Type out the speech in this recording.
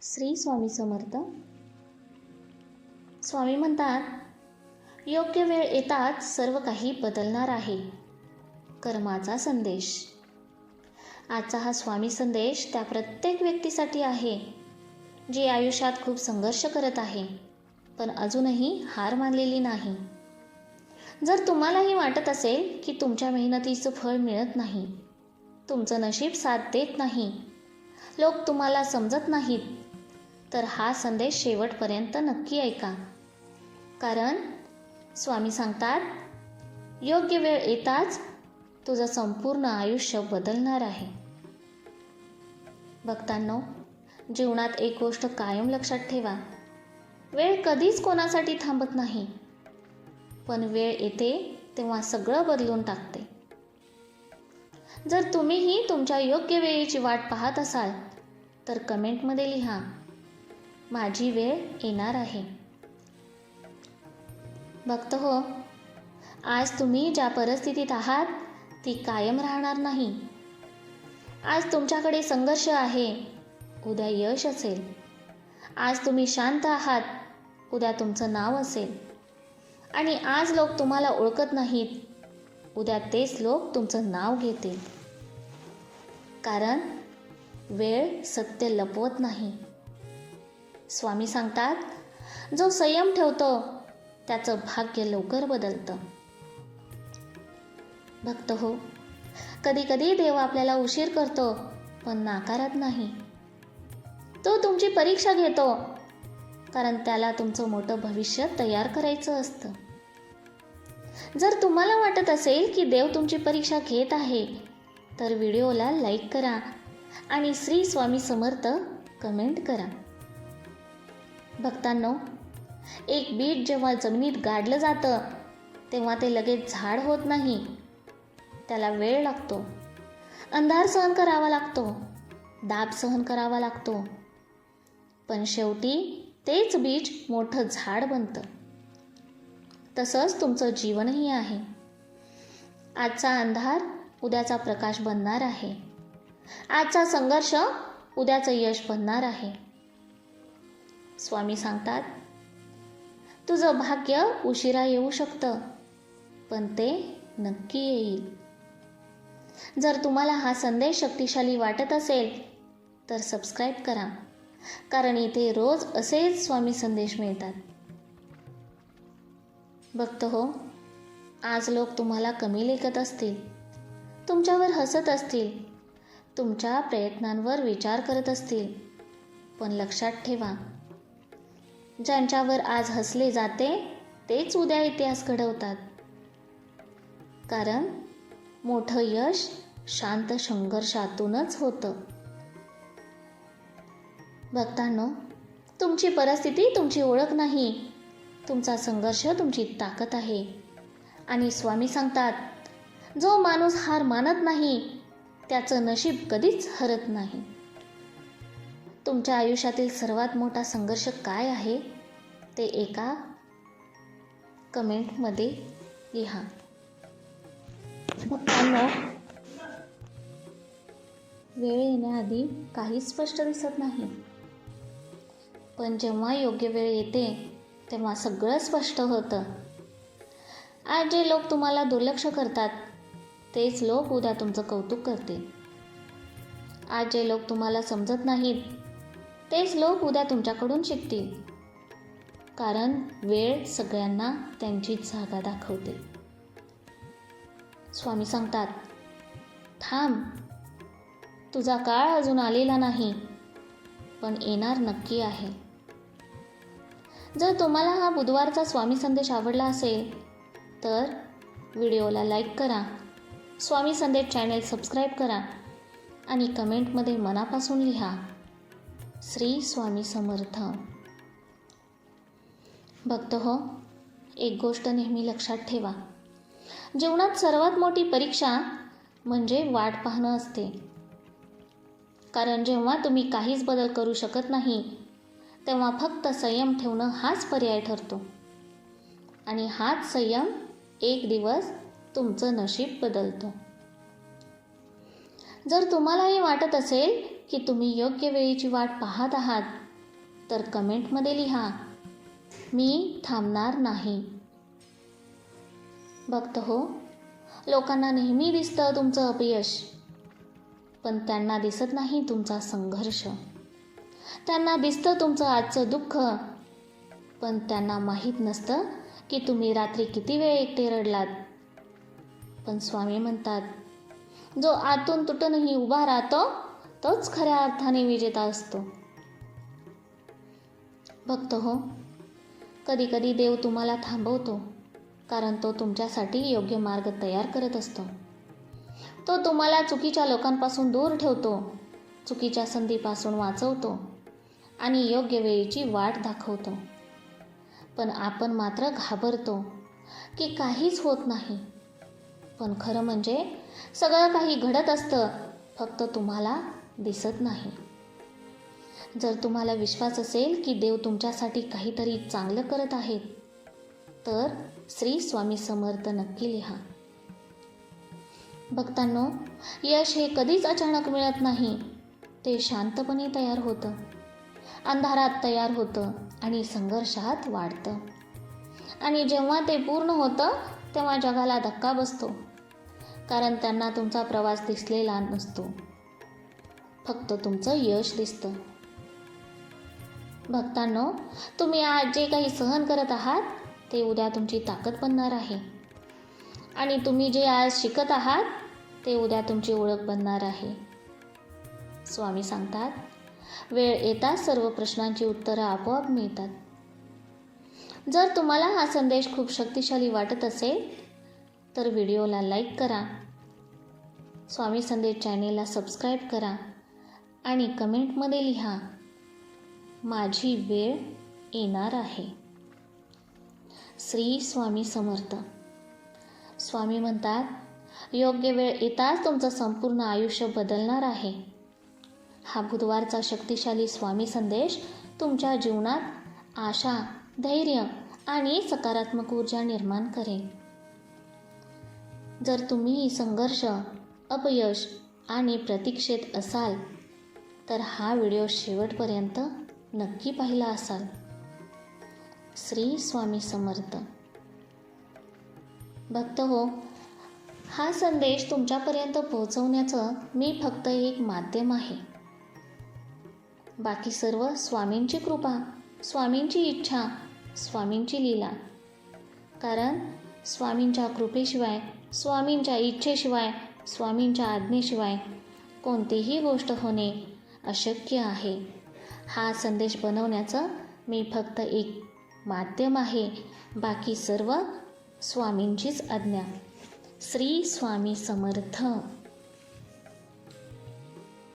श्री स्वामी समर्थ. स्वामी म्हणतात, योग्य वेळ येताच सर्व काही बदलणार आहे. कर्माचा संदेश. आजचा हा स्वामी संदेश त्या प्रत्येक व्यक्तीसाठी आहे जी आयुष्यात खूप संघर्ष करत आहे, पण अजूनही हार मानलेली नाही. जर तुम्हालाही वाटत असेल की तुमच्या मेहनतीचं फळ मिळत नाही, तुमचं नशीब साथ देत नाही, लोक तुम्हाला समजत नाहीत, तर हा संदेश शेवटपर्यंत नक्की ऐका. कारण स्वामी सांगतात, योग्य वेळ येताच तुझं संपूर्ण आयुष्य बदलणार आहे. भक्तांनो, जीवनात एक गोष्ट कायम लक्षात ठेवा, वेळ कधीच कोणासाठी थांबत नाही, पण वेळ येते तेव्हा सगळं बदलून टाकते. जर तुम्हीही तुमच्या योग्य वेळेची वाट पाहत असाल तर कमेंटमध्ये लिहा, माझी वेळ येणार आहे. भक्त हो, आज तुम्ही ज्या परिस्थितीत आहात ती कायम राहणार नाही. आज तुमच्याकडे संघर्ष आहे, उद्या यश असेल. आज तुम्ही शांत आहात, उद्या तुमचं नाव असेल. आणि आज लोक तुम्हाला ओळखत नाहीत, उद्या तेच लोक तुमचं नाव घेतील. कारण वेळ सत्य लपवत नाही. स्वामी सांगतात, जो संयम ठेवतो त्याचं भाग्य लवकर बदलतं. भक्त हो, कधी कधी देव आपल्याला उशीर करतो, पण नाकारत नाही. तो तुमची परीक्षा घेतो, कारण त्याला तुमचं मोठं भविष्य तयार करायचं असतं. जर तुम्हाला वाटत असेल की देव तुमची परीक्षा घेत आहे, तर व्हिडिओला लाईक करा आणि श्री स्वामी समर्थ कमेंट करा. भक्तांनो, एक बीज जेव्हा जमिनीत गाडलं जातं तेव्हा ते लगेच झाड होत नाही. त्याला वेळ लागतो, अंधार सहन करावा लागतो, दाब सहन करावा लागतो, पण शेवटी तेच बीज मोठं झाड बनतं. तसंच तुमचं जीवनही आहे. आजचा अंधार उद्याचा प्रकाश बनणार आहे. आजचा संघर्ष उद्याचं यश बनणार आहे. स्वामी सांगतात, तुझं भाग्य उशिरा येऊ शकतं, पण ते नक्की येईल. जर तुम्हाला हा संदेश शक्तिशाली वाटत असेल तर सबस्क्राईब करा, कारण इथे रोज असेच स्वामी संदेश मिळतात. भक्त हो, आज लोक तुम्हाला कमी लेखत असतील, तुमच्यावर हसत असतील, तुमच्या प्रयत्नांवर विचार करत असतील, पण लक्षात ठेवा, ज्यांच्यावर आज हसले जाते तेच उद्या इतिहास घडवतात. कारण मोठं यश शांत संघर्षातूनच होतं. भक्तांनो, तुमची परिस्थिती तुमची ओळख नाही, तुमचा संघर्ष तुमची ताकद आहे. आणि स्वामी सांगतात, जो माणूस हार मानत नाही त्याचं नशीब कधीच हरत नाही. तुमच्या आयुष्यातील सर्वात मोठा संघर्ष काय आहे ते एका कमेंटमध्ये लिहा. भक्तांनो, वेळ येण्याआधी काहीच स्पष्ट दिसत नाही, पण जेव्हा योग्य वेळ येते तेव्हा सगळं स्पष्ट होतं. आज जे लोक तुम्हाला दुर्लक्ष करतात तेच लोक उद्या तुमचं कौतुक करतील. आज जे लोक तुम्हाला समजत नाहीत तेच लोक उद्या तुमच्याकडून शिकतील. कारण वेळ सगळ्यांना त्यांची जागा दाखवते. स्वामी सांगतात, थांब, तुझा काळ अजून आलेला नाही, पण येणार नक्की आहे. जर तुम्हाला हा बुधवारचा स्वामी संदेश आवडला असेल तर व्हिडिओला लाईक करा, स्वामी संदेश चॅनेल सबस्क्राईब करा आणि कमेंटमध्ये मनापासून लिहा, श्री स्वामी समर्थ. भक्त हो, एक गोष्ट नेहमी लक्षात ठेवा, जीवनात सर्वात मोठी परीक्षा म्हणजे वाट पाहणं असते. कारण जेव्हा तुम्ही काहीच बदल करू शकत नाही तेव्हा फक्त संयम ठेवणं हाच पर्याय ठरतो. आणि हाच संयम एक दिवस तुमचं नशीब बदलतो. जर तुम्हालाही वाटत असेल की तुम्ही योग्य वेळेची वाट पाहत आहात तर कमेंटमध्ये लिहा, मी थांबणार नाही. भक्त हो, लोकांना नेहमी दिसतं तुमचं अपयश, पण त्यांना दिसत नाही तुमचा संघर्ष. त्यांना दिसतं तुमचं आजचं दुःख, पण त्यांना माहीत नसतं की तुम्ही रात्री किती वेळ एकटे रडलात. पण स्वामी म्हणतात, जो आतून तुटूनही उभा राहतो तोच खऱ्या अर्थाने विजेता असतो. भक्त हो, कधी कधी देव तुम्हाला थांबवतो, कारण तो तुमच्यासाठी योग्य मार्ग तयार करत असतो. तो तुम्हाला चुकीच्या लोकांपासून दूर ठेवतो, चुकीच्या संधीपासून वाचवतो आणि योग्य वेळेची वाट दाखवतो. पण आपण मात्र घाबरतो की काहीच होत नाही. पण खरं म्हणजे सगळं काही घडत असतं, फक्त तुम्हाला दिसत नाही. जर तुम्हाला विश्वास असेल की देव तुमच्यासाठी काहीतरी चांगलं करत आहेत, तर श्री स्वामी समर्थ नक्की लिहा. भक्तांनो, यश हे कधीच अचानक मिळत नाही. ते शांतपणे तयार होतं, अंधारात तयार होतं आणि संघर्षात वाढतं. आणि जेव्हा ते पूर्ण होतं तेव्हा जगाला धक्का बसतो, कारण त्यांना तुमचा प्रवास दिसलेला नसतो, फक्त तुमचं यश दिसतं. भक्तांनो, तुम्ही आज जे काही सहन करत आहात ते उद्या तुमची ताकद बनणार आहे. आणि तुम्ही जे आज शिकत आहात ते उद्या तुमची ओळख बनणार आहे. स्वामी सांगतात, वेळ येताच सर्व प्रश्नांची उत्तरं आपोआप मिळतात. जर तुम्हाला हा संदेश खूप शक्तिशाली वाटत असेल तर व्हिडिओला लाईक करा, स्वामी संदेश चॅनेलला सबस्क्राईब करा आणि कमेंटमध्ये लिहा, माझी वेळ येणार आहे. श्री स्वामी समर्थ. स्वामी म्हणतात, योग्य वेळ येताच तुमचं संपूर्ण आयुष्य बदलणार आहे. हा बुधवारचा शक्तिशाली स्वामी संदेश तुमच्या जीवनात आशा, धैर्य आणि सकारात्मक ऊर्जा निर्माण करेल. जर तुम्ही संघर्ष, अपयश आणि प्रतीक्षेत असाल तर हा व्हिडिओ शेवटपर्यंत नक्की पाहिला असाल. श्री स्वामी समर्थ. भक्त हो, हा संदेश तुमच्यापर्यंत पोहोचवण्याचं मी फक्त एक माध्यम आहे. बाकी सर्व स्वामींची कृपा, स्वामींची इच्छा, स्वामींची लीला. कारण स्वामींच्या कृपेशिवाय, स्वामींच्या इच्छेशिवाय, स्वामींच्या आज्ञेशिवाय कोणतीही गोष्ट होणे अशक्य आहे. हा संदेश बनवण्याचं मी फक्त एक माध्यम आहे. बाकी सर्व स्वामींचीच आज्ञा. श्री स्वामी समर्थ.